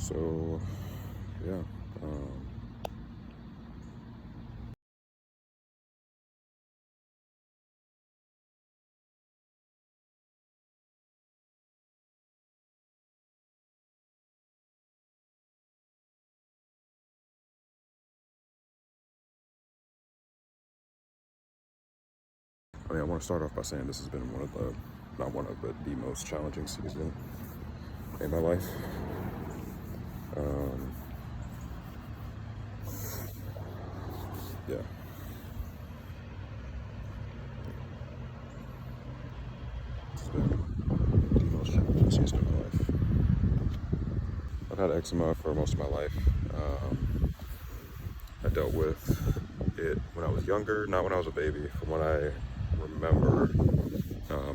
So, yeah. I mean, I want to start off by saying this has been one of the, not one of, but the most challenging season in my life. Um, yeah. It's been the most challenging season of my life. I've had eczema for most of my life. I dealt with it when I was younger, not when I was a baby. From what I remember,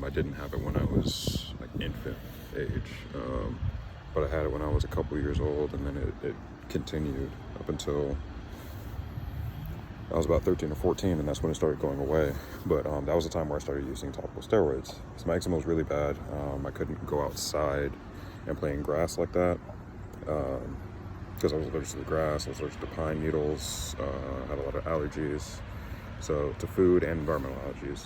I didn't have it when I was like infant age, but I had it when I was a couple years old, and then it continued up until I was about 13 or 14, and that's when it started going away. But that was the time where I started using topical steroids. So my eczema was really bad. I couldn't go outside and play in grass like that because I was allergic to the grass. I was allergic to pine needles. Had a lot of allergies, so to food and environmental allergies.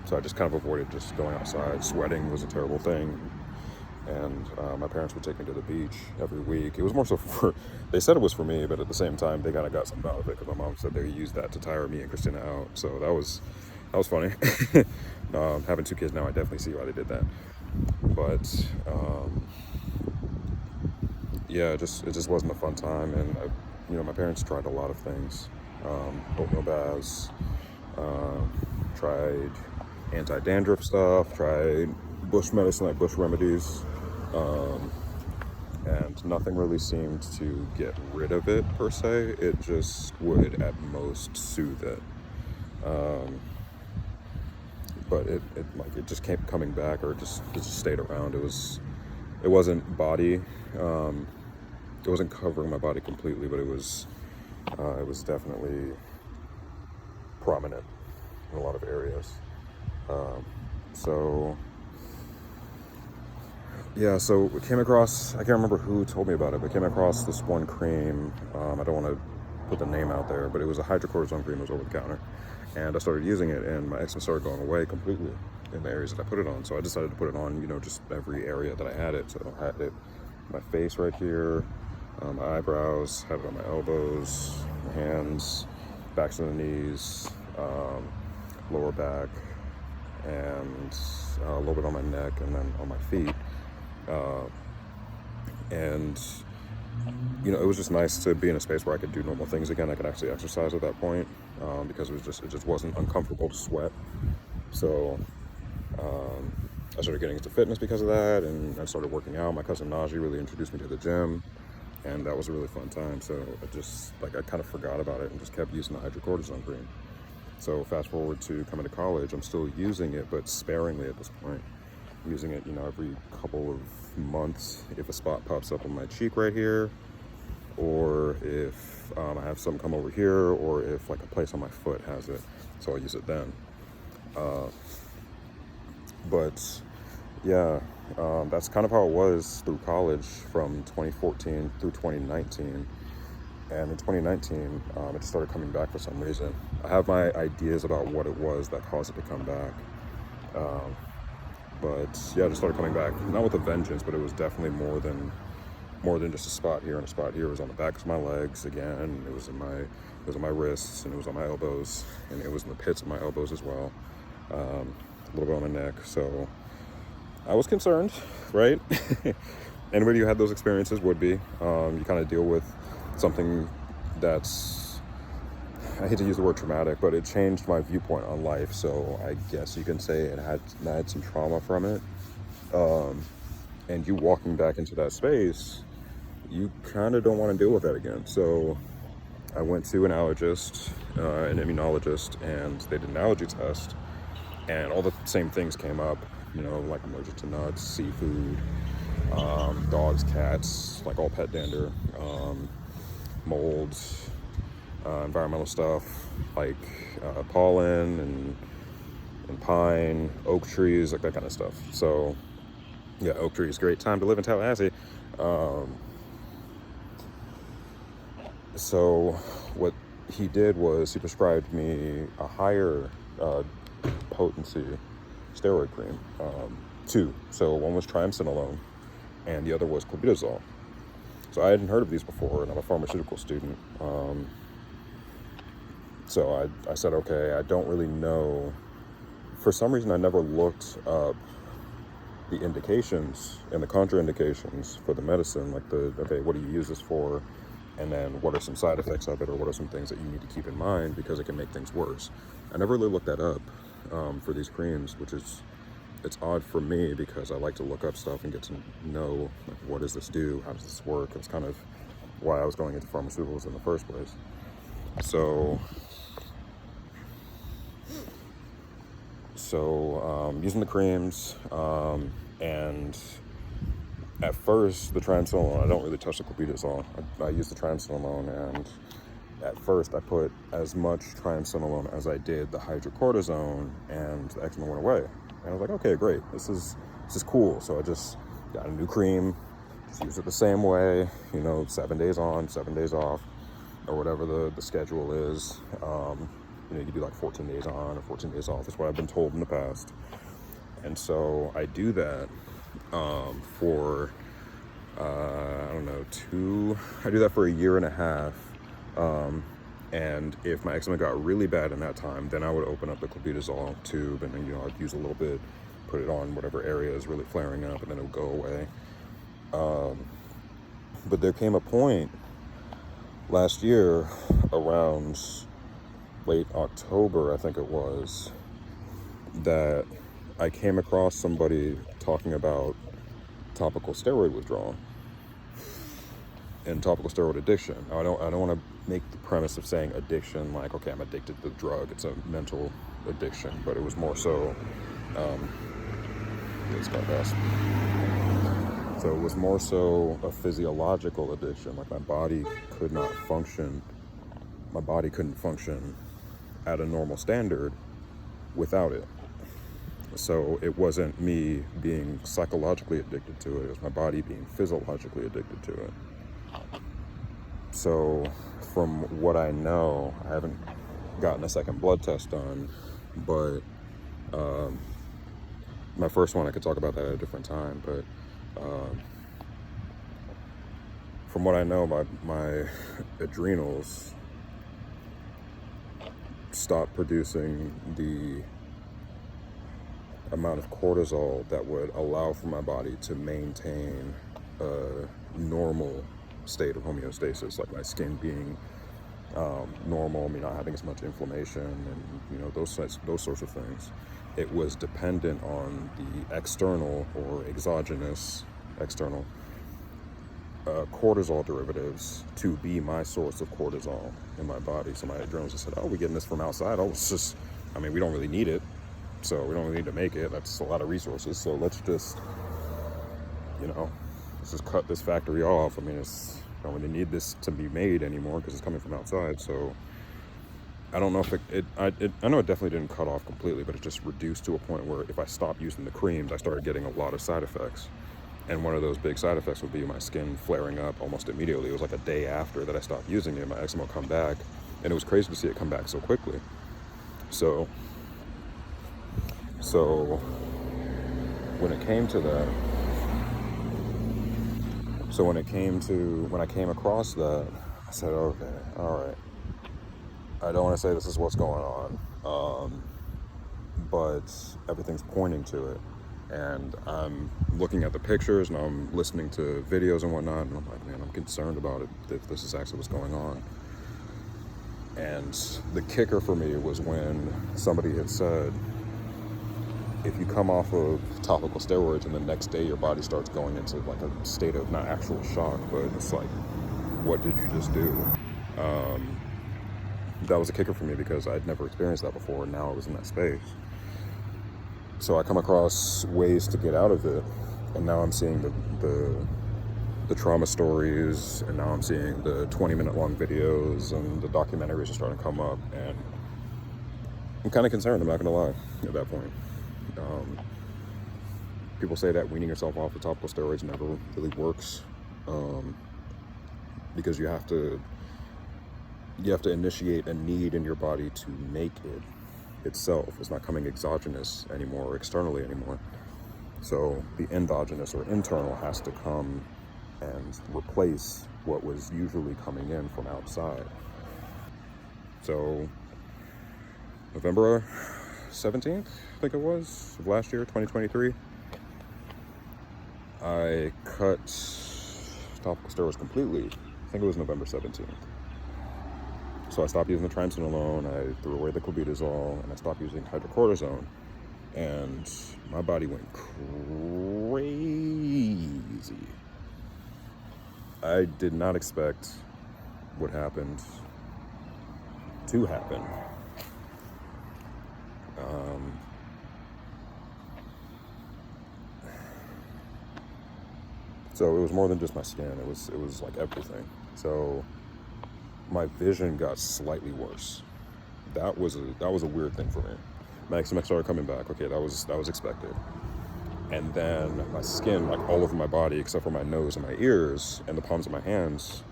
So I just kind of avoided just going outside. Sweating was a terrible thing. And my parents would take me to the beach every week. It was more so for, they said it was for me, but at the same time, they kind of got something out of it because my mom said they used that to tire me and Christina out. So that was funny. Having two kids now, I definitely see why they did that. But yeah, it just wasn't a fun time. And my parents tried a lot of things. Oatmeal baths, tried anti-dandruff stuff, tried bush medicine, like bush remedies, and nothing really seemed to get rid of it per se. It just would at most soothe it, but it just kept coming back, or it just stayed around. It wasn't body, it wasn't covering my body completely, but it was definitely prominent in a lot of areas. So we came across, I can't remember who told me about it, but came across this one cream. I don't want to put the name out there, but it was a hydrocortisone cream. It was over the counter. And I started using it, and my eczema started going away completely in the areas that I put it on. So I decided to put it on, just every area that I had it. So I had it my face right here, my eyebrows, had it on my elbows, my hands, backs of the knees, lower back, and a little bit on my neck, and then on my feet. And it was just nice to be in a space where I could do normal things again. I could actually exercise at that point, because it just wasn't uncomfortable to sweat. So I started getting into fitness because of that, and I started working out. My cousin Najee really introduced me to the gym, and that was a really fun time. So I kind of forgot about it and just kept using the hydrocortisone cream. So fast forward to coming to college, I'm still using it, but sparingly at this point. I'm using it, every couple of months if a spot pops up on my cheek right here, or if I have something come over here, or if like a place on my foot has it, so I'll use it then. But yeah, that's kind of how it was through college from 2014 through 2019. And in 2019, it just started coming back for some reason. I have my ideas about what it was that caused it to come back. But yeah, it just started coming back. Not with a vengeance, but it was definitely more than just a spot here and a spot here. It was on the backs of my legs again. It was in my wrists, and it was on my elbows, and it was in the pits of my elbows as well. A little bit on my neck. So I was concerned, right? Anybody who had those experiences would be. You kind of deal with something that's, I hate to use the word traumatic, but it changed my viewpoint on life. So I guess you can say I had some trauma from it. And you walking back into that space, you kind of don't want to deal with that again. So I went to an allergist, an immunologist, and they did an allergy test, and all the same things came up, like I'm allergic to nuts, seafood, dogs, cats, like all pet dander, molds, environmental stuff like pollen and pine, oak trees, like that kind of stuff. So Yeah, oak trees, great time to live in Tallahassee. Um, so what he did was he prescribed me a higher potency steroid cream, two. So one was triamcinolone, and the other was clobetasol. So I hadn't heard of these before, and I'm a pharmaceutical student. So I said, okay, I don't really know. For some reason, I never looked up the indications and the contraindications for the medicine, like okay, what do you use this for? And then what are some side effects of it, or what are some things that you need to keep in mind because it can make things worse. I never really looked that up for these creams, which is, it's odd for me because I like to look up stuff and get to know, like, what does this do? How does this work? It's kind of why I was going into pharmaceuticals in the first place. So using the creams, and at first the triamcinolone, I don't really touch the clobetasol. I use the triamcinolone, and at first I put as much triamcinolone as I did the hydrocortisone, and the eczema went away. And I was like, okay, great, this is cool. So I just got a new cream, just use it the same way, 7 days on, 7 days off, or whatever the schedule is. You can do like 14 days on or 14 days off. That's what I've been told in the past. And so I do that for, I don't know, I do that for a year and a half. And if my eczema got really bad in that time, then I would open up the clobetasol tube, and then, I'd use a little bit, put it on whatever area is really flaring up, and then it would go away. But there came a point last year around late October, I think it was, that I came across somebody talking about topical steroid withdrawal and topical steroid addiction. Now, I don't want to make the premise of saying addiction like, okay, I'm addicted to the drug. It's a mental addiction, but it was more so, so it was more so a physiological addiction. Like my body couldn't function at a normal standard without it. So it wasn't me being psychologically addicted to it. It was my body being physiologically addicted to it. So from what I know, I haven't gotten a second blood test done, but my first one, I could talk about that at a different time. But from what I know, my adrenals stopped producing the amount of cortisol that would allow for my body to maintain a normal state of homeostasis, like my skin being normal, me not having as much inflammation, and those sorts of things. It was dependent on the external or exogenous cortisol derivatives to be my source of cortisol in my body. So my adrenals just said, oh, we're getting this from outside. Oh, it's just, we don't really need it. So we don't really need to make it. That's a lot of resources. So let's just, let's just cut this factory off. I don't really need this to be made anymore because it's coming from outside. So I don't know if I know it definitely didn't cut off completely, but it just reduced to a point where if I stopped using the creams, I started getting a lot of side effects. And one of those big side effects would be my skin flaring up almost immediately. It was like a day after that I stopped using it, my eczema would come back. And it was crazy to see it come back so quickly. So when it came to that, when I came across that, I said, okay, all right. I don't want to say this is what's going on, but everything's pointing to it. And I'm looking at the pictures and I'm listening to videos and whatnot, and I'm like, man, I'm concerned about it, if this is actually what's going on. And the kicker for me was when somebody had said, if you come off of topical steroids and the next day your body starts going into like a state of not actual shock, but it's like, what did you just do? That was a kicker for me because I'd never experienced that before, and now I was in that space. So I come across ways to get out of it, and now I'm seeing the trauma stories, and now I'm seeing the 20-minute long videos, and the documentaries are starting to come up, and I'm kind of concerned, I'm not gonna lie, at that point. People say that weaning yourself off the topical steroids never really works, because you have to initiate a need in your body to make it itself. It's not coming exogenous anymore or externally anymore. So the endogenous or internal has to come and replace what was usually coming in from outside. So November 17th, I think it was, of last year, 2023, I cut topical steroids completely. I think it was November 17th. So I stopped using the triamcinolone, I threw away the clobetasol, and I stopped using hydrocortisone. And my body went crazy. I did not expect what happened to happen. So it was more than just my skin. It was like everything. So my vision got slightly worse. That was a weird thing for me. My eczema started coming back. Okay, that was expected. And then my skin, like all over my body, except for my nose and my ears and the palms of my hands,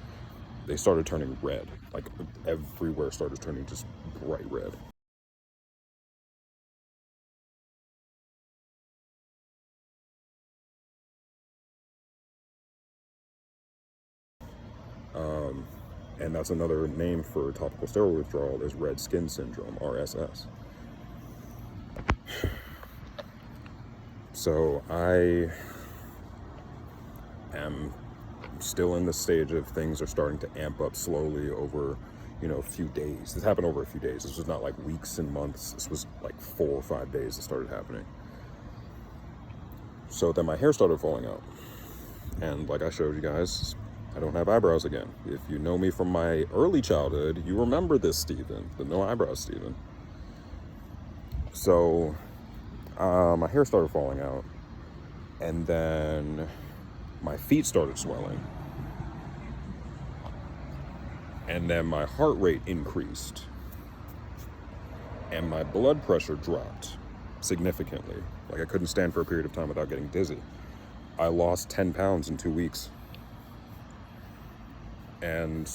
they started turning red. Like everywhere started turning just bright red. And that's another name for topical steroid withdrawal, is red skin syndrome, RSS. So I am still in the stage of things are starting to amp up slowly over, a few days. This happened over a few days. This was not like weeks and months. This was like 4 or 5 days it started happening. So then my hair started falling out. And like I showed you guys, I don't have eyebrows again. If you know me from my early childhood, you remember this Steven, the no eyebrows Steven. So my hair started falling out, and then my feet started swelling, and then my heart rate increased, and my blood pressure dropped significantly. Like I couldn't stand for a period of time without getting dizzy. I lost 10 pounds in 2 weeks. And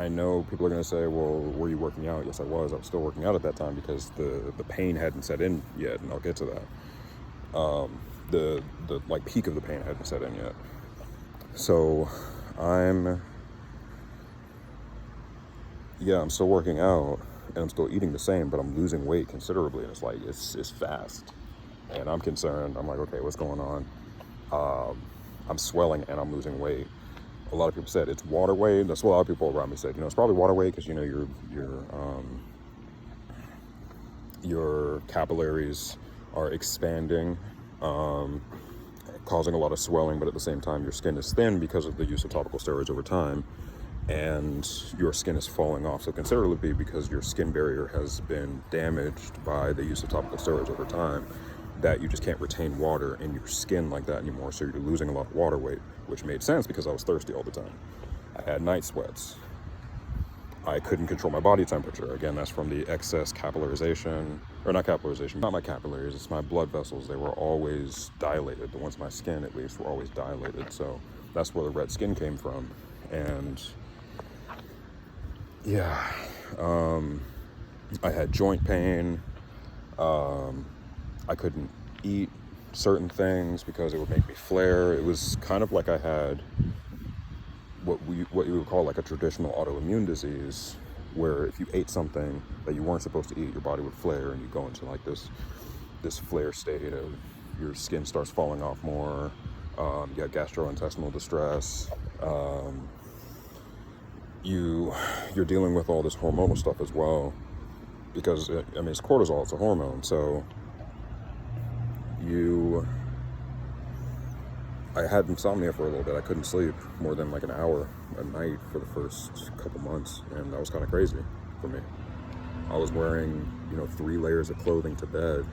I know people are going to say, well, were you working out? Yes, I was. I was still working out at that time because the pain hadn't set in yet, and I'll get to that. The like peak of the pain hadn't set in yet. So I'm still working out, and I'm still eating the same, but I'm losing weight considerably, and it's fast. And I'm concerned. I'm like, okay, what's going on? I'm swelling and I'm losing weight. A lot of people said it's water weight. That's what a lot of people around me said. It's probably water weight because your capillaries are expanding, causing a lot of swelling. But at the same time, your skin is thin because of the use of topical steroids over time, and your skin is falling off so considerably because your skin barrier has been damaged by the use of topical steroids over time, that you just can't retain water in your skin like that anymore. So you're losing a lot of water weight, which made sense because I was thirsty all the time. I had night sweats. I couldn't control my body temperature. Again, that's from the excess capillarization, or not capillarization, not my capillaries, it's my blood vessels. They were always dilated. The ones in my skin, at least, were always dilated. So that's where the red skin came from. And I had joint pain. I couldn't eat certain things because it would make me flare. It was kind of like I had what you would call like a traditional autoimmune disease, where if you ate something that you weren't supposed to eat, your body would flare, and you go into like this flare state of your skin starts falling off more. You got gastrointestinal distress. You're dealing with all this hormonal stuff as well, because it's cortisol. It's a hormone, so I had insomnia for a little bit. I couldn't sleep more than like an hour a night for the first couple months, and that was kind of crazy for me. I was wearing 3 layers of clothing to bed,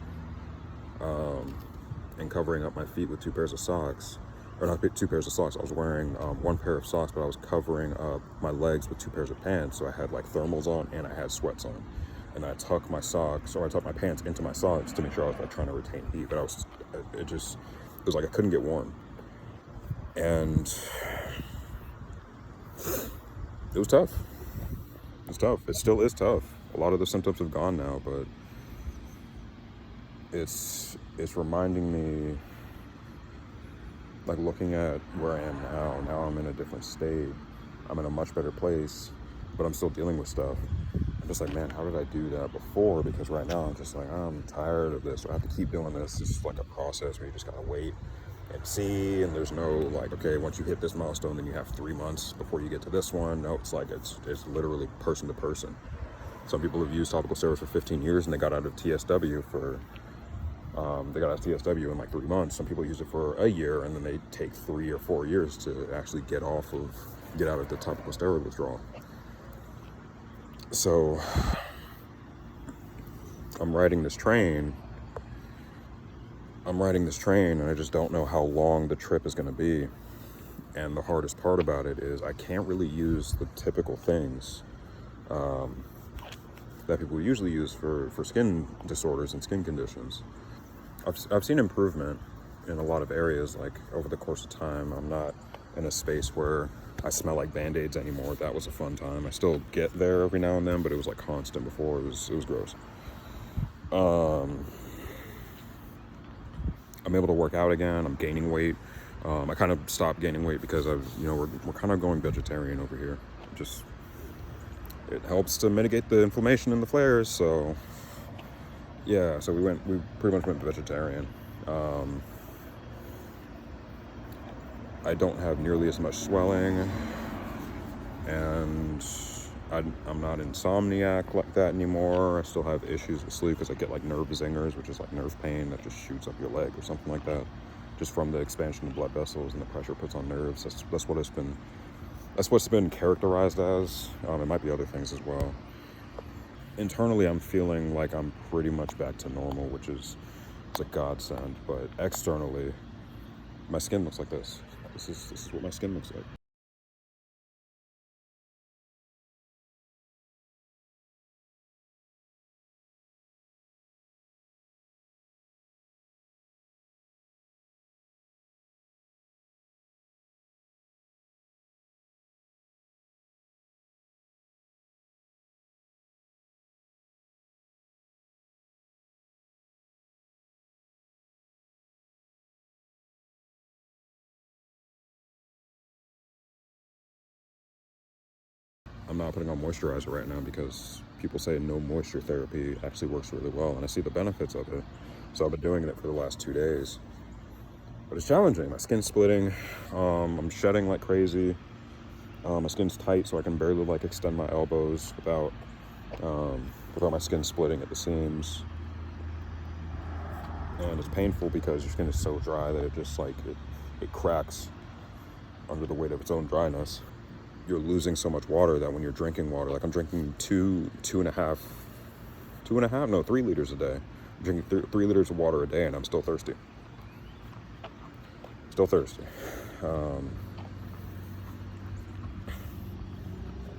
and covering up my feet with 2 pairs of socks. Or not 2 pairs of socks. I was wearing 1 pair of socks, but I was covering up my legs with 2 pairs of pants. So I had like thermals on and I had sweats on. and I tuck my socks, or I tuck my pants into my socks to make sure I was like trying to retain heat, but it was like I couldn't get warm. And it was tough. It's tough. It still is tough. A lot of the symptoms have gone now, but it's reminding me, like looking at where I am now I'm in a different state. I'm in a much better place, but I'm still dealing with stuff. I'm just like, man, how did I do that before? Because right now I'm just like, I'm tired of this. So I have to keep doing this. It's like a process where you just gotta wait and see, and there's no like, okay, once you hit this milestone, then you have 3 months before you get to this one. No, it's like it's literally person to person. Some people have used topical steroids for 15 years and they got out of TSW in like 3 months. Some people use it for a year and then they take 3 or 4 years to actually get out of the topical steroid withdrawal. So I'm riding this train and I just don't know how long the trip is going to be. And the hardest part about it is I can't really use the typical things that people usually use for skin disorders and skin conditions. I've seen improvement in a lot of areas, like over the course of time. I'm not in a space where I smell like Band-Aids anymore. That was a fun time. I still get there every now and then, but it was like constant before. It was gross. I'm able to work out again. I'm gaining weight. I kind of stopped gaining weight because we're kind of going vegetarian over here. Just, it helps to mitigate the inflammation and the flares. So yeah, so we pretty much went vegetarian. I don't have nearly as much swelling, and I'm not insomniac like that anymore. I still have issues with sleep because I get like nerve zingers, which is like nerve pain that just shoots up your leg or something like that, just from the expansion of blood vessels and the pressure it puts on nerves. That's what's been characterized as. It might be other things as well. Internally, I'm feeling like I'm pretty much back to normal, which is a godsend. But externally, my skin looks like this. This is what my skin looks like. I'm not putting on moisturizer right now because people say no moisture therapy actually works really well, and I see the benefits of it. So I've been doing it for the last 2 days. But it's challenging. My skin's splitting. I'm shedding like crazy. My skin's tight, so I can barely like extend my elbows without my skin splitting at the seams. And it's painful because your skin is so dry that it just like it cracks under the weight of its own dryness. You're losing so much water that when you're drinking water, like I'm drinking 3 liters a day. I'm drinking 3 liters of water a day, and I'm still thirsty.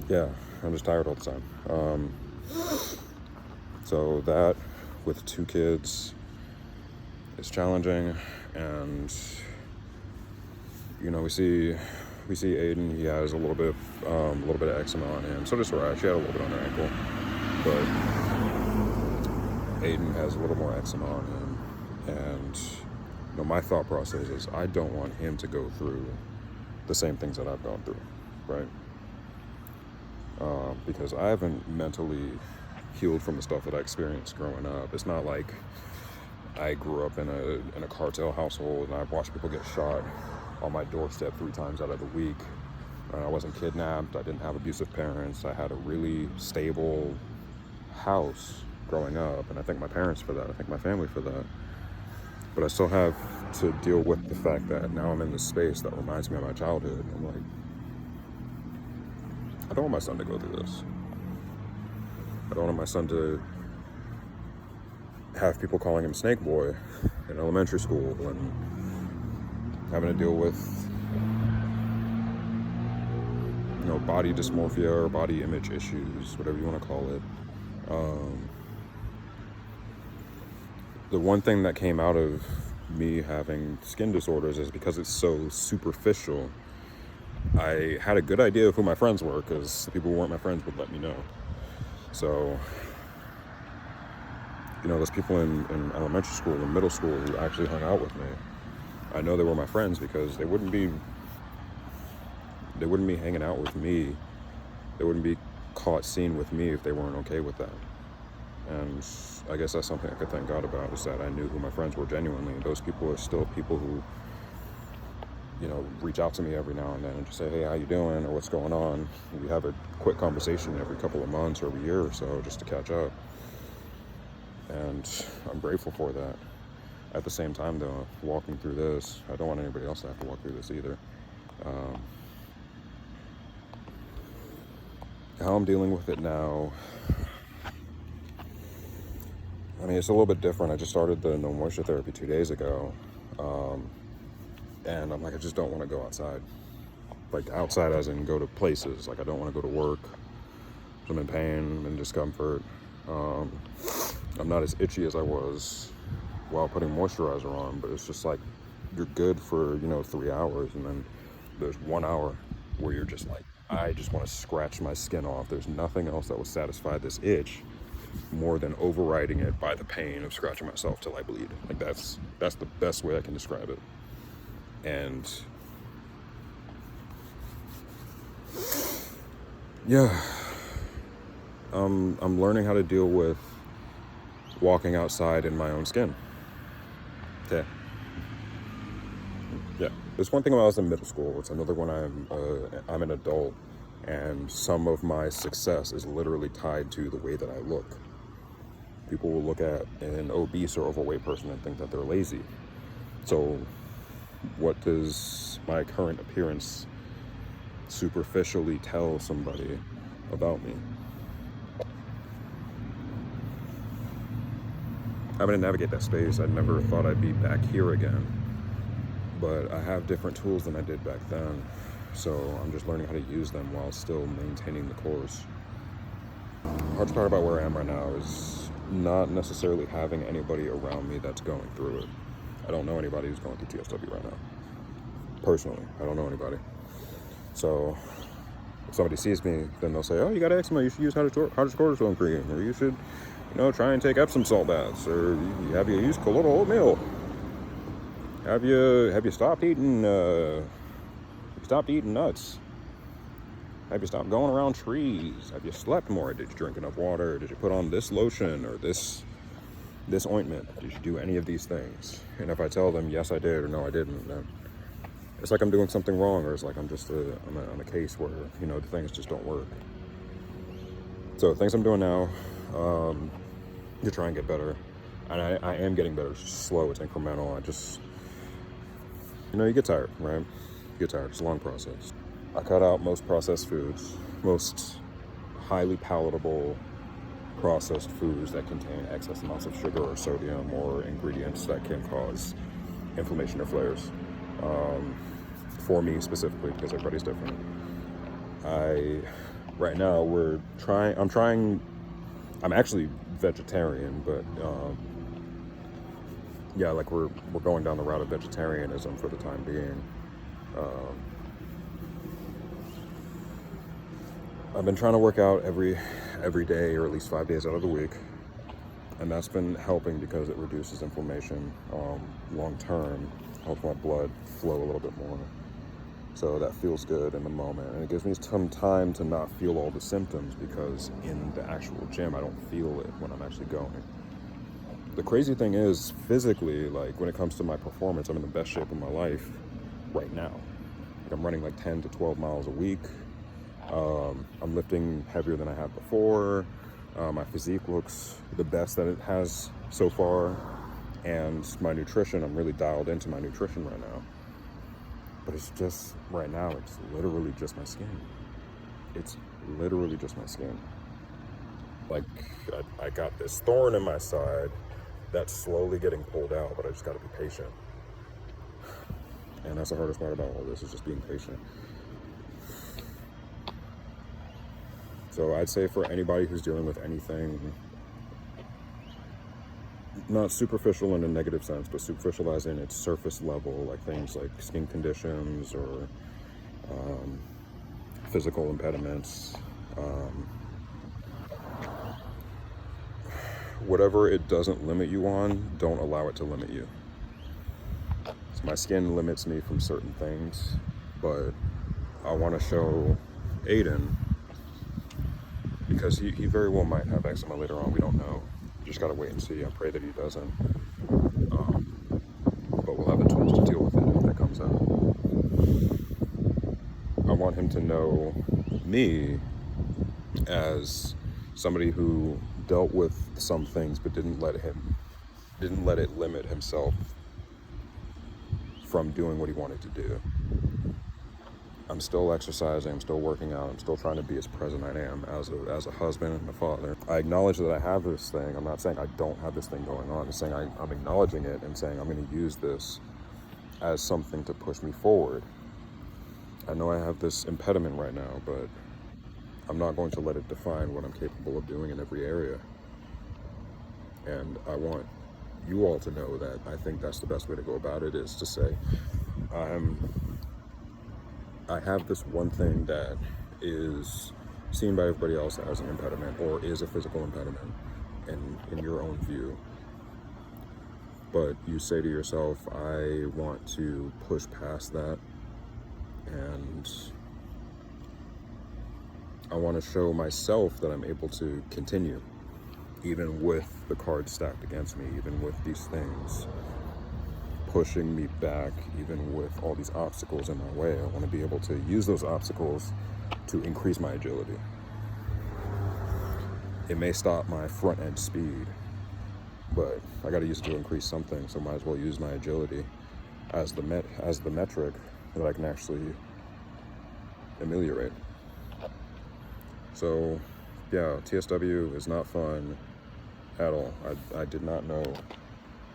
Yeah, I'm just tired all the time. So that, with 2 kids, is challenging. And we see Aiden. He has a little bit of eczema on him. So does Soraya. She had a little bit on her ankle, but Aiden has a little more eczema on him. And my thought process is I don't want him to go through the same things that I've gone through, right? Because I haven't mentally healed from the stuff that I experienced growing up. It's not like I grew up in a cartel household and I've watched people get shot on my doorstep 3 times out of the week. I wasn't kidnapped. I didn't have abusive parents. I had a really stable house growing up, and I thank my parents for that. I thank my family for that. But I still have to deal with the fact that now I'm in this space that reminds me of my childhood. I'm like, I don't want my son to go through this. I don't want my son to have people calling him Snake Boy in elementary school and having to deal with body dysmorphia or body image issues, whatever you want to call it. The one thing that came out of me having skin disorders is because it's so superficial. I had a good idea of who my friends were because the people who weren't my friends would let me know. So, there's people in elementary school and middle school who actually hung out with me. I know they were my friends because they wouldn't be hanging out with me. They wouldn't be caught seen with me if they weren't okay with that. And I guess that's something I could thank God about, is that I knew who my friends were genuinely. Those people are still people who, reach out to me every now and then and just say, hey, how you doing, or what's going on. We have a quick conversation every couple of months or every year or so just to catch up. And I'm grateful for that. At the same time, though, walking through this, I don't want anybody else to have to walk through this either. How I'm dealing with it now, I mean, it's a little bit different. I just started the no moisture therapy 2 days ago. And I'm like, I just don't want to go outside. Like outside as in go to places. Like I don't want to go to work. I'm in pain and discomfort. I'm not as itchy as I was while putting moisturizer on, but it's just like you're good for, 3 hours, and then there's 1 hour where you're just like, I just want to scratch my skin off. There's nothing else that will satisfy this itch more than overriding it by the pain of scratching myself till I bleed. Like that's the best way I can describe it. And yeah, I'm learning how to deal with walking outside in my own skin. Okay. Yeah. There's one thing when I was in middle school. It's another one. I'm an adult, and some of my success is literally tied to the way that I look. People will look at an obese or overweight person and think that they're lazy. So what does my current appearance superficially tell somebody about me? Having to navigate that space, I never thought I'd be back here again. But I have different tools than I did back then. So I'm just learning how to use them while still maintaining the course. The hardest part about where I am right now is not necessarily having anybody around me that's going through it. I don't know anybody who's going through TSW right now. Personally, I don't know anybody. So if somebody sees me, then they'll say, oh, you got eczema, you should use hydrocortisone cream, or you should, try and take Epsom salt baths, or have you used colloidal oatmeal? Have you stopped eating nuts? Have you stopped going around trees? Have you slept more? Did you drink enough water? Did you put on this lotion or this ointment? Did you do any of these things? And if I tell them yes I did or no I didn't, then it's like I'm doing something wrong, or it's like I'm just on a case where the things just don't work. So things I'm doing now to try and get better, and I am getting better. It's just slow. It's incremental. I just you get tired, right? You get tired. It's a long process. I cut out most processed foods, most highly palatable processed foods that contain excess amounts of sugar or sodium or ingredients that can cause inflammation or flares. For me specifically, because everybody's different. Right now I'm actually vegetarian, but yeah, like we're going down the route of vegetarianism for the time being. I've been trying to work out every day, or at least 5 days out of the week, and that's been helping because it reduces inflammation long term, helps my blood flow a little bit more. So that feels good in the moment, and it gives me some time to not feel all the symptoms, because in the actual gym I don't feel it when I'm actually going. The crazy thing is, physically, like when it comes to my performance, I'm in the best shape of my life right now. Like I'm running like 10 to 12 miles a week. I'm lifting heavier than I have before. My physique looks the best that it has so far, and my nutrition, I'm really dialed into my nutrition right now. But it's just, right now, it's literally just my skin. It's literally just my skin. Like, I got this thorn in my side that's slowly getting pulled out, but I just gotta be patient. And that's the hardest part about all this, is just being patient. So I'd say for anybody who's dealing with anything, not superficial in a negative sense, but superficial as in its surface level, like things like skin conditions or physical impediments, whatever it doesn't limit you on, don't allow it to limit you. So my skin limits me from certain things, but I want to show Aiden, because he very well might have eczema later on. We don't know. Just gotta wait and see. I pray that he doesn't. But we'll have the tools to deal with it if that comes out. I want him to know me as somebody who dealt with some things but didn't let it limit himself from doing what he wanted to do. I'm still exercising, I'm still working out, I'm still trying to be as present I am as a husband and a father. I acknowledge that I have this thing. I'm not saying I don't have this thing going on. I'm saying I'm acknowledging it and saying I'm going to use this as something to push me forward. I know I have this impediment right now, but I'm not going to let it define what I'm capable of doing in every area. And I want you all to know that I think that's the best way to go about it, is to say, I have this one thing that is seen by everybody else as an impediment, or is a physical impediment in your own view. But you say to yourself, I want to push past that, and I want to show myself that I'm able to continue, even with the cards stacked against me, even with these things pushing me back, even with all these obstacles in my way. I want to be able to use those obstacles to increase my agility. It may stop my front end speed, but I got to use it to increase something, so might as well use my agility as the metric that I can actually ameliorate. So yeah, TSW is not fun at all. I did not know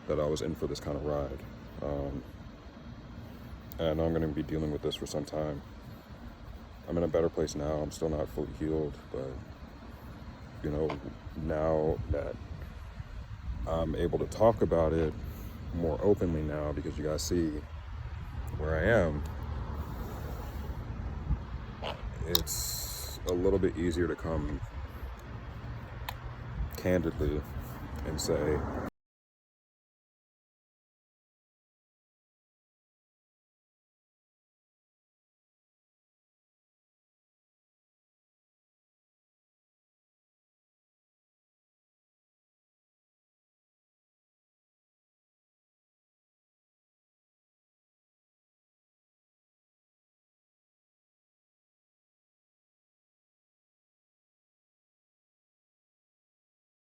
that I was in for this kind of ride. And I'm going to be dealing with this for some time. I'm in a better place now. I'm still not fully healed, but you know, now that I'm able to talk about it more openly now, because you guys see where I am, it's a little bit easier to come candidly and say,